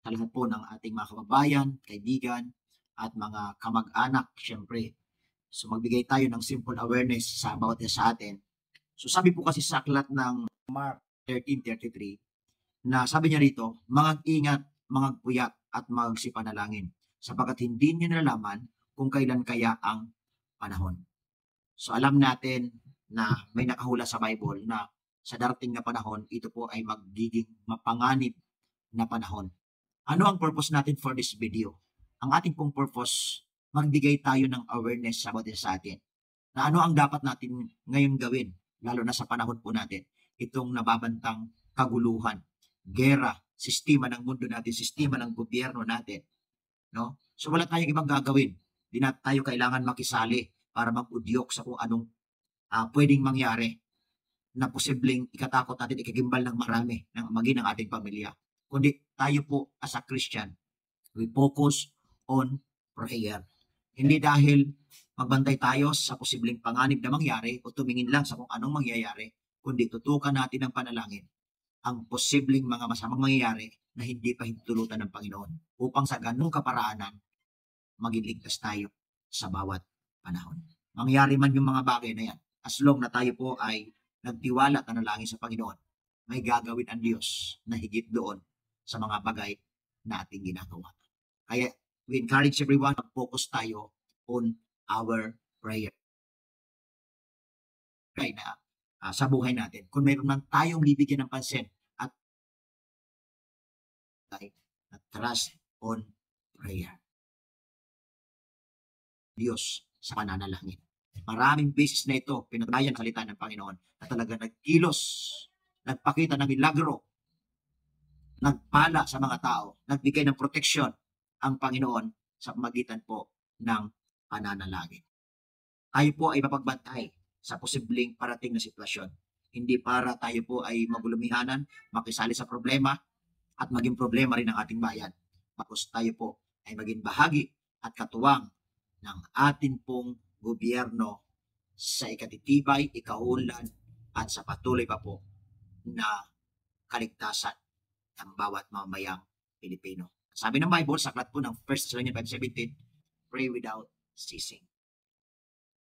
sa lahat po ng ating mga kababayan, kaibigan, at mga kamag-anak, siyempre. So magbigay tayo ng simple awareness sa bawat isa sa atin. So sabi po kasi sa aklat ng Mark 13:33 na sabi niya rito, "Mag-ingat, magpuyat at magsipanalangin sapagkat hindi niyo nalalaman kung kailan kaya ang panahon." So alam natin na may nakahula sa Bible na sa darating na panahon, ito po ay magiging mapanganib na panahon. Ano ang purpose natin for this video? Ang ating pong purpose, magbigay tayo ng awareness sa bawat isa sa atin na ano ang dapat natin ngayon gawin, lalo na sa panahon po natin. Itong nababantang kaguluhan, gera, sistema ng mundo natin, sistema ng gobyerno natin. No? So wala tayong ibang gagawin. Di na tayo kailangan makisali para mag-udyok sa kung anong pwedeng mangyari na posibleng ikatakot natin, ikagimbal ng marami, ng maging ng ating pamilya. Kundi tayo po as a Christian, we focus on prayer. Hindi dahil magbantay tayo sa posibleng panganib na mangyari o tumingin lang sa kung anong mangyayari, kundi tutukan natin ng panalangin ang posibleng mga masamang mangyayari na hindi pa hintulutan ng Panginoon upang sa ganung kaparaanan maging ligtas tayo sa bawat panahon. Mangyari man yung mga bagay na yan, as long na tayo po ay nagtiwala at nanalangin sa Panginoon, may gagawin ang Diyos na higit doon sa mga bagay na ating ginagawa. Kaya we encourage everyone, mag-focus tayo on our prayer. Kaya na sa buhay natin, kung mayroon man tayong bibigyan ng pansin at trust on prayer. Diyos sa pananalangin. Maraming beses na ito, pinatunayan ang salita ng Panginoon na talaga nagkilos, nagpakita ng milagro, nagpala sa mga tao, nagbigay ng proteksyon ang Panginoon sa pamagitan po ng pananalangin. Tayo po ay mapagbantay sa posibleng parating na sitwasyon. Hindi para tayo po ay magulumihanan, makisali sa problema, at maging problema rin ng ating bayan. Tapos tayo po ay maging bahagi at katuwang ng atin pong gobyerno sa ikatitibay, ikaunlad, at sa patuloy pa po na kaligtasan ng bawat mamamayang Pilipino. Sabi ng Bible, sa aklat po ng 1 Thessalonians 5:17, pray without ceasing.